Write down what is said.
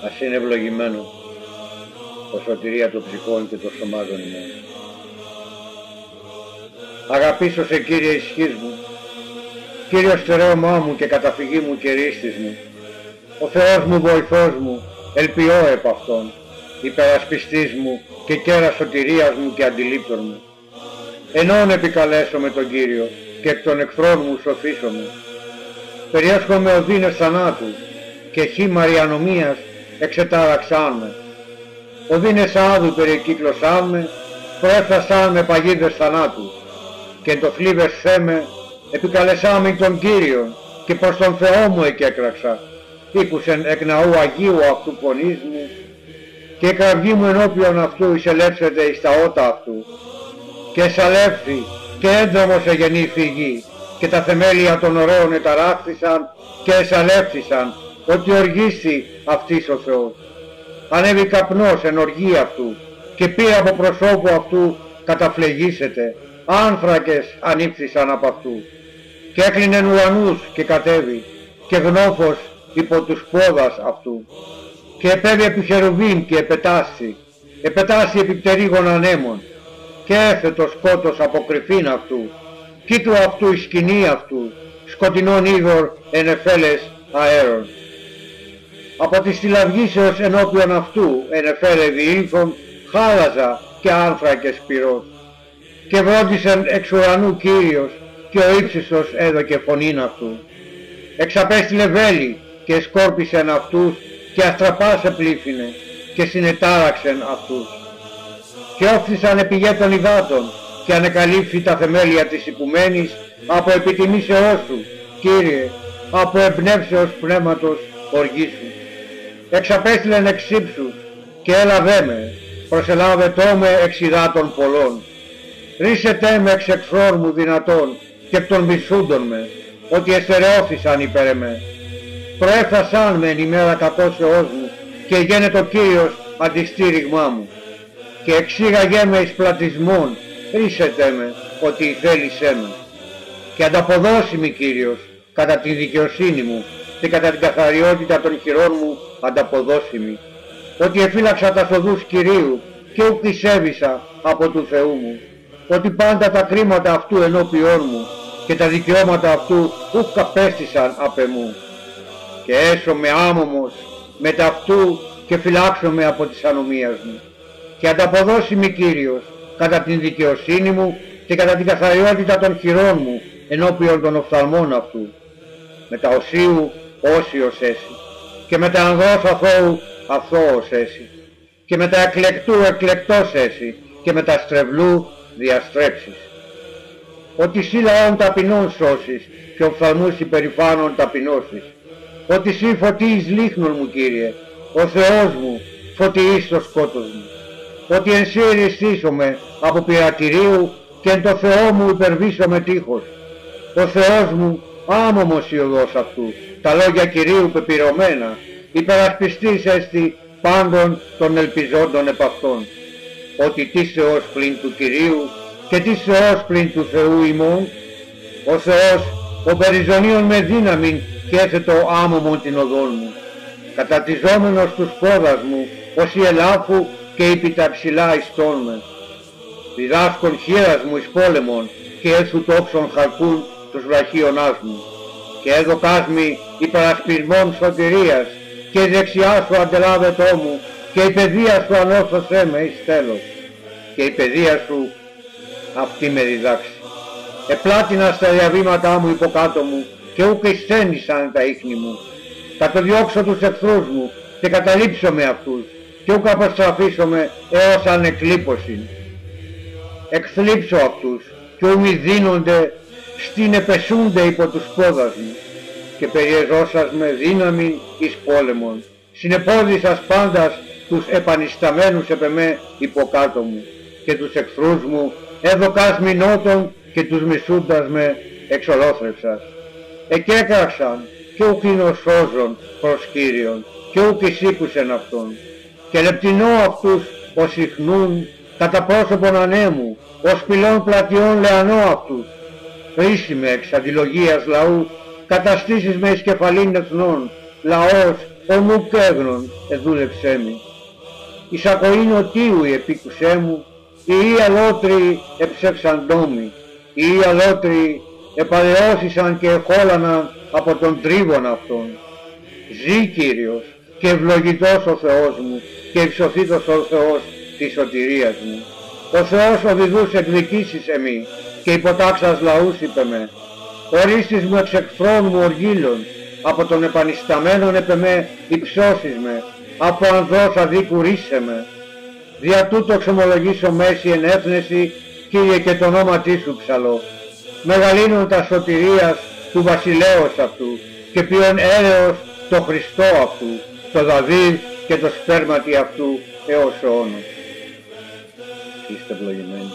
ας είναι ευλογημένο το σωτηρία των ψυχών και των σωμάτων ημών. Αγαπήσω σε Κύριε ισχύς μου, Κύριος στερέωμά μου και καταφυγή μου και ρίστης μου, ο Θεός μου βοηθός μου, ελπιώ επ' Αυτόν, υπερασπιστής μου και κέρας σωτηρίας μου και αντιλήπτων μου. Ενών επικαλέσω με τον Κύριο και εκ των εχθρών μου σωθήσομαι. Περιέσχομαι οδύνες θανάτου και χήμαροι ανομίας εξετάραξάν με. Οδύνες άδου περικύκλωσάν με, προέφθασαν με παγίδες θανάτου και εν το θλίβες Θέμε επικαλεσάμιν τον Κύριον και προς τον Θεό μου εκέκραξα. Ήκουσεν εκ ναού Αγίου αυτού φωνής μου και η κραυγή μου ενώπιον αυτού εισελεύσεται εις τα ότα αυτού και εσαλεύθη και έντρομος εγεννήθη η γη και τα θεμέλια των ωραίων εταράχθησαν και εσαλεύθησαν ότι οργήσει αυτής ο Θεός. Ανέβη καπνός εν οργή αυτού και πήρε από προσώπου αυτού καταφλεγήσεται, άνθρακες ανήψησαν από αυτού και έκλεινεν ουρανούς και κατέβη και γνώφος υπό τους πόδας αυτού και επέβη επί χερουβίμ και επετάσσει επί πτερίγων ανέμων και έθε το σκότος από κρυφήν αυτού, κύτου αυτού η σκηνή αυτού, σκοτεινών είδωρ εν εφέλες αέρων. Από τη στυλαυγήσεως ενώπιον αυτού εν εφέλε διήλθον χάλαζα και άνθρακες πυρός και βρόντισεν εξ ουρανού Κύριος και ο ύψιστος έδωκε φωνήν αυτού. Εξαπέστειλε βέλη και σκόρπισεν αυτούς και αστραπάς επλήφθηνε και συνετάραξεν αυτούς. Και όφθησαν επί γέ των υδάτων και ανεκαλύφθη τα θεμέλια της υπομένης από επιτιμήσεώς σου, Κύριε, από εμπνεύσεως πνεύματος οργή σου. Εξαπέστειλεν εξ ύψους και έλαβέ με, προσελάβετό με εξ υδάτων πολλών. Ρίσετε με εξ εχθρών μου δυνατών και εκ των μισούντων με, ότι εστερεώθησαν υπέρ εμέ. Προέφθασαν με εν ημέρα κακώσεώς μου και γένετο Κύριος αντιστήριγμά μου. Και εξήγαγέ με εις πλατισμόν, ρίσετε με, ότι θέλησέ με. Και ανταποδώσει Κύριος κατά τη δικαιοσύνη μου και κατά την καθαριότητα των χειρών μου ανταποδώσει ότι εφύλαξα τα οδούς Κυρίου και ουκ θυσέβησα από του Θεού μου, ότι πάντα τα κρίματα αυτού ενώπιόν μου και τα δικαιώματα αυτού ουκ καπέστησαν απ' εμού. Και έσωμαι άμωμος μετ' αυτού και φυλάξομαι από της ανομίας μου. Και ανταποδώσει Κύριος κατά την δικαιοσύνη μου και κατά την καθαριότητα των χειρών μου ενώπιον των οφθαλμών αυτού. Με τα οσίου όσιος έσυ και με τα ανδρός αθώου αθώος έσυ και με τα εκλεκτού εκλεκτός έσυ και με τα στρεβλού διαστρέψεις. Ότι σύ λαών ταπεινών σώσεις και οφθαλμούς υπερηφάνων ταπεινώσεις. Ότι σύ φωτίεις λίχνων μου Κύριε, ο Θεός μου φωτιείς το σκότος μου. Ότι εν σύ εριστήσομαι από πειρατηρίου και εν το Θεό μου υπερβήσομαι τείχος. Ο Θεός μου άμωμος η οδός αυτού, τα λόγια Κυρίου πεπυρωμένα, υπερασπιστής έστι πάντων των ελπιζόντων επ' αυτόν. Ότι τι Θεός πλην του Κυρίου και τι Θεός πλην του Θεού ημών. Ο Θεός ο περιζωνίων με δύναμην και έθετο άμωμον την οδόν μου. Κατατιζόμενος τους πόδας μου ως η ελάφου και υπή τα ψηλά ιστών με. Διδάσκον χείρας μου εις πόλεμον και έθου τόξον χαρκούν τους βραχίωνάς μου. Και έδωκάς μη υπερασπισμών σωτηρίας και η δεξιά σου αντελάβετό μου και η παιδεία σου ανόρθωσέ με εις τέλος. Και η παιδεία σου αυτή με διδάξει. Επλάτινα στα διαβήματά μου υποκάτω μου και ούκ εισθένησαν τα ίχνη μου. Κατοδιώξω τους εχθρούς μου και καταλήψω με αυτούς και ούκ αποστραφήσω έως ανεκλίπωσιν. Εκθλίψω αυτούς και ου μη δίνονται στην επεσούνται υπό τους πόδας μου και περιεζώσας με δύναμη εις πόλεμον. Συνεπόδισας πάντας τους επανισταμένους επ' εμέ υποκάτω μου και τους εχθρούς μου έδωκας μη νότων και τους μισούντας με εξολόθρεψας. Εκέκραξαν και ουκ είναι ο σώζων προς Κύριον και ουκ εισήκουσεν αυτόν. Και λεπτινώ αυτούς ως ιχνούν κατά πρόσωπον ανέμου, ως πυλών πλατιών λεανώ αυτούς. Ρίσιμε εξ αντιλογίας λαού, καταστήσεις με εις κεφαλήν εθνών, λαός ομού καίγνων εδούλεψέ μη. Εις ακοήν οτίου επίκουσέ μου, οι αλότροι εψεύσαν τόμοι, οι αλότροι επαλαιώσισαν και εχόλαναν από τον τρίβον αυτόν. Ζή Κύριος και ευλογητός ο Θεός μου και υψωθήτως ο Θεός της σωτηρίας μου. Ο Θεός ο διδούς εκδικήσεις εμεί και υποτάξας λαούς είπε με. Ορίστης μου εξ εχθρών μου οργύλων, από τον επανισταμένον επ' εμέ υψώσεις με, από ανδρός αδίκου ρίσε με. Δια τούτο εξομολογήσω μέση εν έθνεση, Κύριε, και το όνομα σου ψαλώ. Μεγαλύνουν τα σωτηρίας του βασιλέως αυτού και ποιον έρεος το Χριστό αυτού, το Δαβίδ και το σπέρματι αυτού έως ο αιώνος. Είστε ευλογημένοι.